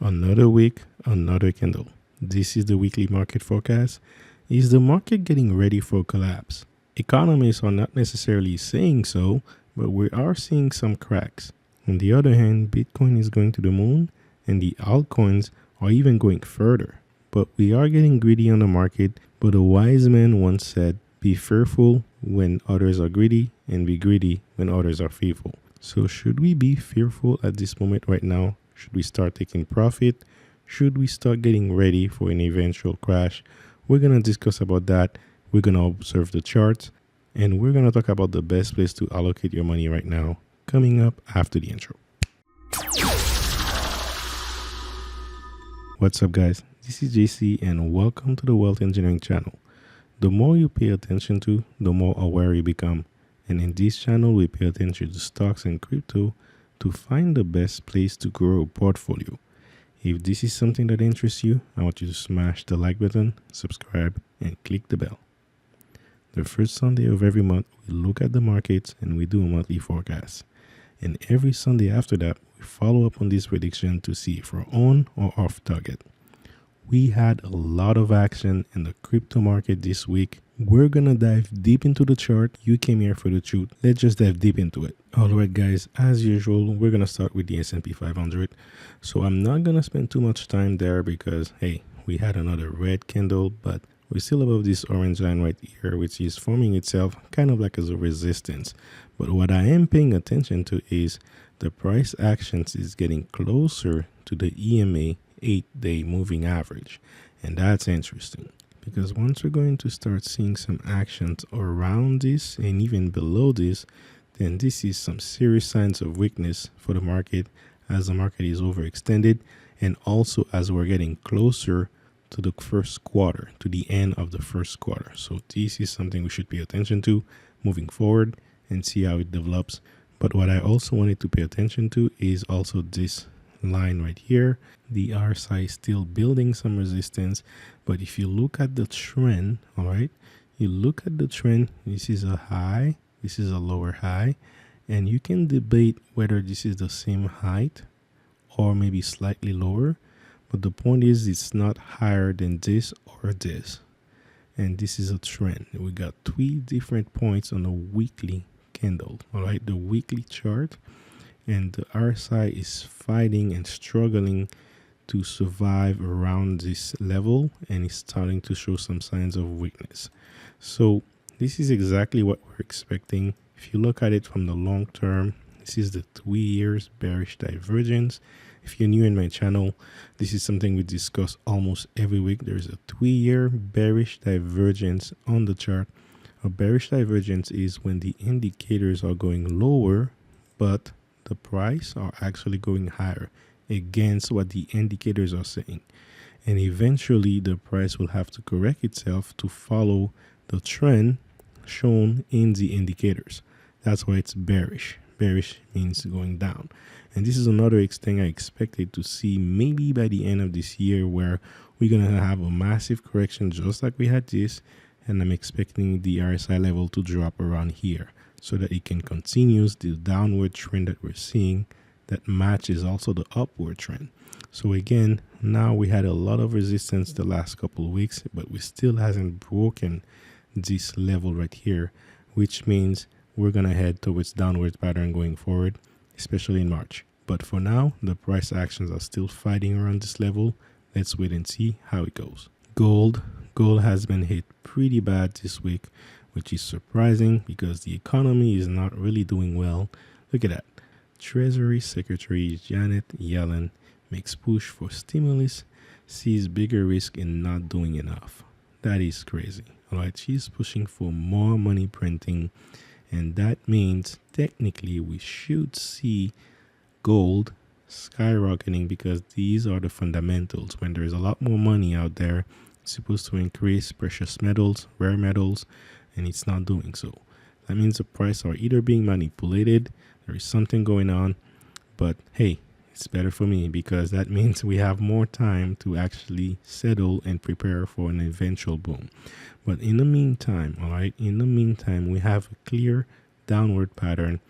Another week, another candle. This is the weekly market forecast. Is the market getting ready for a collapse? Economists are not necessarily saying so, but we are seeing some cracks. On the other hand, Bitcoin is going to the moon and the altcoins are even going further. But we are getting greedy on the market, but a wise man once said, be fearful when others are greedy and be greedy when others are fearful. So should we be fearful at this moment right now? Should we start taking profit? Should we start getting ready for an eventual crash? We're going to discuss about that. We're going to observe the charts and we're going to talk about the best place to allocate your money right now, coming up after the intro. What's up guys? This is JC and welcome to the Wealth Engineering channel. The more you pay attention to, the more aware you become. And in this channel, we pay attention to stocks and crypto to find the best place to grow a portfolio. If this is something that interests you, I want you to smash the like button, subscribe, and click the bell. The first Sunday of every month, we look at the markets and we do a monthly forecast. And every Sunday after that, we follow up on this prediction to see if we're on or off target. We had a lot of action in the crypto market this week. We're gonna dive deep into the chart. You came here for the truth. Let's just dive deep into it. Alright guys, as usual, we're gonna start with the S&P 500. So I'm not gonna spend too much time there because, hey, we had another red candle, but we're still above this orange line right here, which is forming itself kind of like as a resistance. But what I am paying attention to is the price actions is getting closer to the EMA 8-day moving average. And that's interesting because once we're going to start seeing some actions around this and even below this, then this is some serious signs of weakness for the market as the market is overextended and also as we're getting closer to the first quarter, to the end of the first quarter. So this is something we should pay attention to moving forward and see how it develops. But what I also wanted to pay attention to is also this line right here. The RSI is still building some resistance, but if you look at the trend, all right, you look at the trend, this is a high, this is a lower high, and you can debate whether this is the same height or maybe slightly lower, but the point is it's not higher than this or this, and this is a trend. We got 3 different points on a weekly candle, all right, the weekly chart. And the RSI is fighting and struggling to survive around this level and it's starting to show some signs of weakness. So this is exactly what we're expecting. If you look at it from the long term, this is the 3 years bearish divergence. If you're new in my channel, this is something we discuss almost every week. There's a 3-year bearish divergence on the chart. A bearish divergence is when the indicators are going lower, but the price are actually going higher against what the indicators are saying. And eventually the price will have to correct itself to follow the trend shown in the indicators. That's why it's bearish. Bearish means going down. And this is another thing I expected to see maybe by the end of this year where we're going to have a massive correction just like we had this. And I'm expecting the RSI level to drop around here, so that it can continue the downward trend that we're seeing that matches also the upward trend. So again, now we had a lot of resistance the last couple of weeks, but we still hasn't broken this level right here, which means we're going to head towards downward pattern going forward, especially in March. But for now, the price actions are still fighting around this level. Let's wait and see how it goes. Gold has been hit pretty bad this week, which is surprising because the economy is not really doing well. Look at that. Treasury Secretary Janet Yellen makes push for stimulus, sees bigger risk in not doing enough. That is crazy. All right, she's pushing for more money printing, and that means technically we should see gold skyrocketing because these are the fundamentals. When there's a lot more money out there, it's supposed to increase precious metals, rare metals, and it's not doing so. That means the price are either being manipulated, there is something going on, but hey, it's better for me because that means we have more time to actually settle and prepare for an eventual boom. But in the meantime, all right, in the meantime, we have a clear downward pattern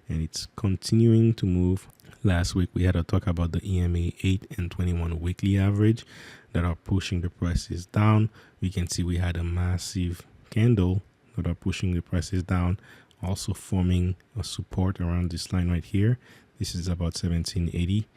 and it's continuing to move. Last week we had a talk about the EMA 8 and 21 weekly average that are pushing the prices down. We can see we had a massive candle that are pushing the prices down, also forming a support around this line right here. This is about 1780,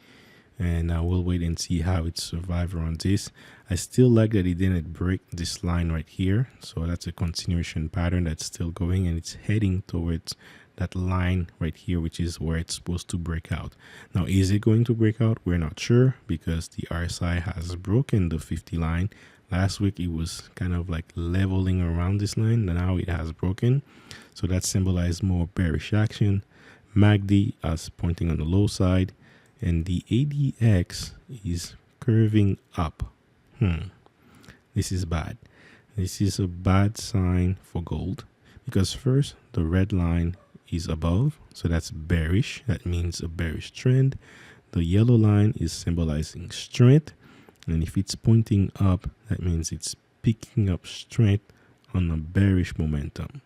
and we'll wait and see how it survives around this. I still like that it didn't break this line right here, so that's a continuation pattern that's still going, and it's heading towards that line right here, which is where it's supposed to break out. Now, is it going to break out? We're not sure, because the RSI has broken the 50 line. Last week it was kind of like leveling around this line, and now it has broken, so that symbolized more bearish action. MACD is pointing on the low side, and the ADX is curving up. This is bad. This is a bad sign for gold, because first the red line is above, so that's bearish. That means a bearish trend. The yellow line is symbolizing strength, and if it's pointing up, that means it's picking up strength on a bearish momentum.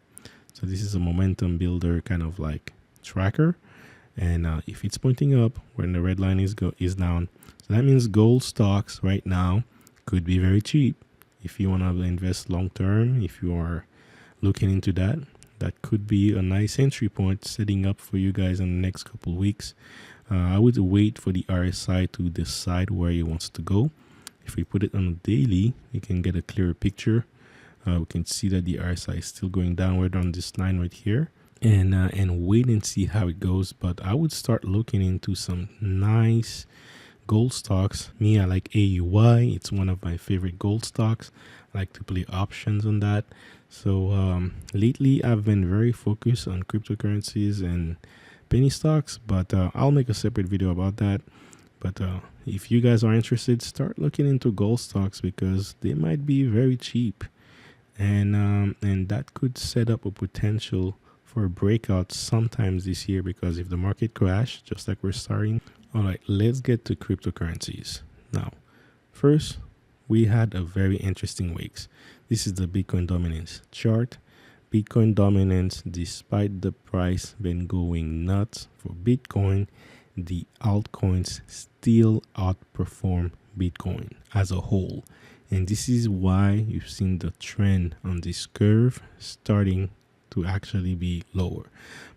So this is a momentum builder, kind of like tracker, and if it's pointing up when the red line is down, so that means gold stocks right now could be very cheap. If you want to invest long term, if you are looking into that, that could be a nice entry point setting up for you guys in the next couple of weeks. I would wait for the RSI to decide where it wants to go. If we put it on a daily, we can get a clearer picture. We can see that the RSI is still going downward on this line right here, and wait and see how it goes. But I would start looking into some nice gold stocks. Me, I like AUY. It's one of my favorite gold stocks. I like to play options on that. So lately I've been very focused on cryptocurrencies and penny stocks, but I'll make a separate video about that. But if you guys are interested, start looking into gold stocks, because they might be very cheap, and that could set up a potential for a breakout sometimes this year, because if the market crash just like we're starting. All right, let's get to cryptocurrencies. Now, first, we had a very interesting weeks. This is the Bitcoin dominance chart. Bitcoin dominance, despite the price been going nuts for Bitcoin, the altcoins still outperform Bitcoin as a whole. And this is why you've seen the trend on this curve starting to actually be lower.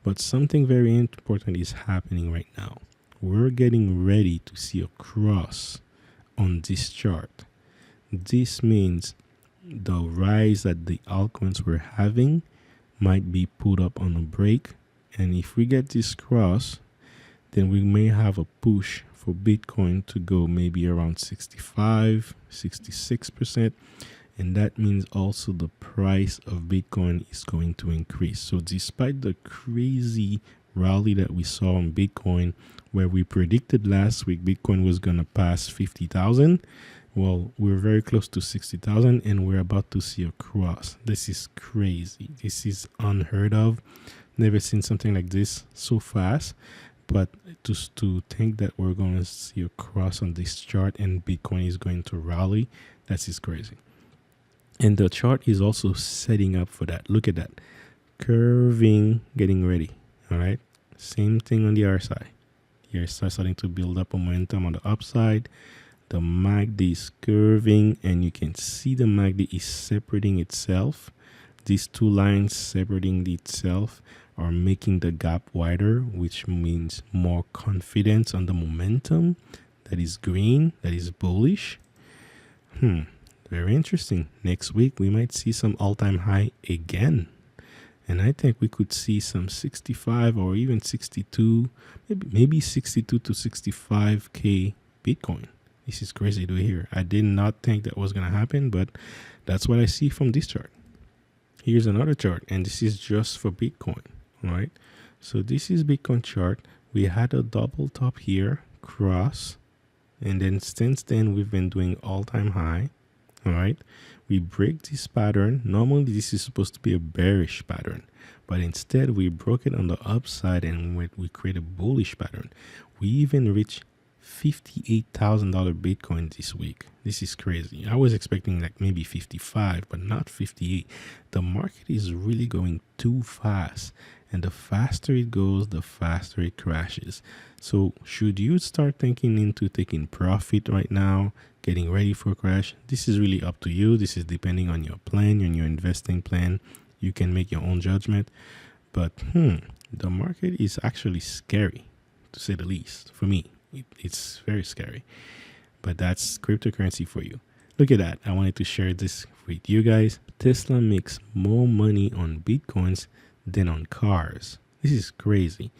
But something very important is happening right now. We're getting ready to see a cross on this chart. This means the rise that the altcoins were having might be put up on a break, and if we get this cross, then we may have a push for Bitcoin to go maybe around 65-66%, and that means also the price of Bitcoin is going to increase. So despite the crazy rally that we saw on Bitcoin, where we predicted last week Bitcoin was going to pass 50,000, well, we're very close to 60,000, and we're about to see a cross. This is crazy. This is unheard of. Never seen something like this so fast. But just to think that we're going to see a cross on this chart and Bitcoin is going to rally, that's just crazy. And the chart is also setting up for that. Look at that. Curving, getting ready. All right. Same thing on the RSI. The RSI starting to build up momentum on the upside. The MACD is curving, and you can see the MACD is separating itself. These two lines separating itself are making the gap wider, which means more confidence on the momentum. That is green, that is bullish. Very interesting. Next week, we might see some all-time high again. And I think we could see some 65 or even 62, maybe 62 to 65K Bitcoin. This is crazy to hear. I did not think that was going to happen, but that's what I see from this chart. Here's another chart, and this is just for Bitcoin. All right. So this is Bitcoin chart. We had a double top here, cross, and then since then we've been doing all-time high. All right. We break this pattern. Normally this is supposed to be a bearish pattern, but instead we broke it on the upside and we create a bullish pattern. We even reached $58,000 Bitcoin this week. This is crazy. I was expecting like maybe 55, but not 58. The market is really going too fast. And the faster it goes, the faster it crashes. So should you start thinking into taking profit right now, getting ready for a crash? This is really up to you. This is depending on your plan, on your investing plan. You can make your own judgment. But the market is actually scary, to say the least. For me, it's very scary. But that's cryptocurrency for you. Look at that. I wanted to share this with you guys. Tesla makes more money on Bitcoins than on cars. This is crazy.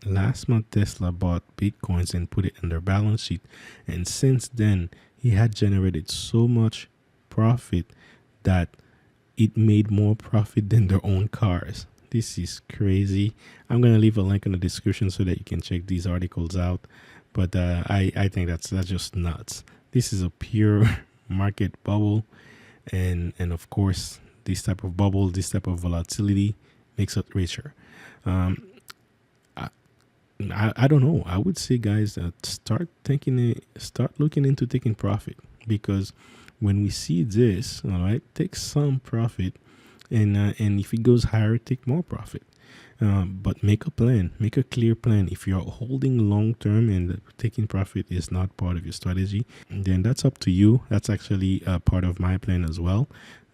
Last month, Tesla bought Bitcoins and put it on their balance sheet. And since then, he had generated so much profit that it made more profit than their own cars. This is crazy. I'm going to leave a link in the description so that you can check these articles out. But I think that's just nuts. This is a pure market bubble. And of course, this type of bubble, this type of volatility makes it richer. I don't know. I would say, guys, start looking into taking profit, because when we see this, all right, take some profit, and if it goes higher, take more profit. But make a plan, make a clear plan. If you're holding long term and taking profit is not part of your strategy, then that's up to you. That's actually a part of my plan as well.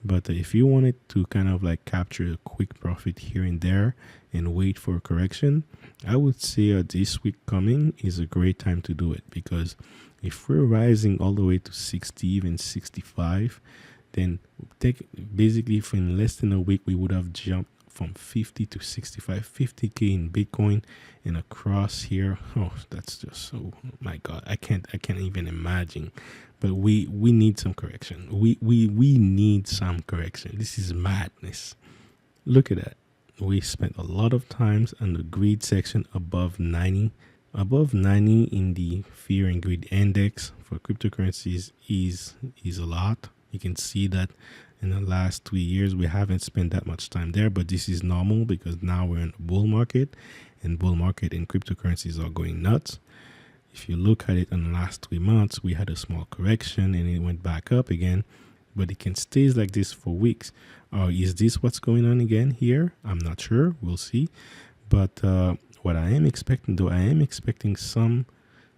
But if you wanted to kind of like capture a quick profit here and there and wait for a correction, I would say this week coming is a great time to do it, because if we're rising all the way to 60, even 65, then basically for in less than a week, we would have jumped from 50 to 65, 50K in Bitcoin and across here. Oh, that's just so, my God, I can't even imagine. But we need some correction. We need some correction. This is madness. Look at that. We spent a lot of times on the greed section above 90. Above 90 in the fear and greed index for cryptocurrencies is a lot. You can see that in the last 2 years, we haven't spent that much time there, but this is normal because now we're in a bull market, and bull market and cryptocurrencies are going nuts. If you look at it in the last 3 months, we had a small correction and it went back up again, but it can stay like this for weeks. Is this what's going on again here? I'm not sure. We'll see. But what I am expecting, though, I am expecting some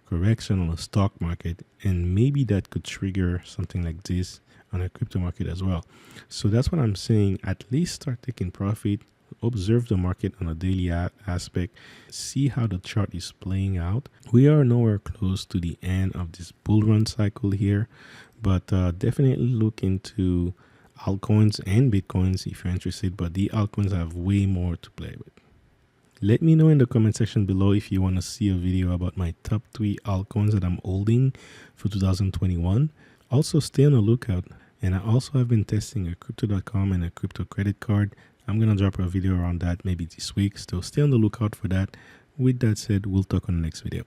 correction on the stock market, and maybe that could trigger something like this on a crypto market as well. So that's what I'm saying. At least start taking profit, observe the market on a daily aspect, see how the chart is playing out. We are nowhere close to the end of this bull run cycle here, but definitely look into altcoins and Bitcoins if you're interested, but the altcoins have way more to play with. Let me know in the comment section below if you want to see a video about my top 3 altcoins that I'm holding for 2021. Also, stay on the lookout. And I also have been testing a crypto.com and a crypto credit card. I'm going to drop a video around that maybe this week. So stay on the lookout for that. With that said, we'll talk on the next video.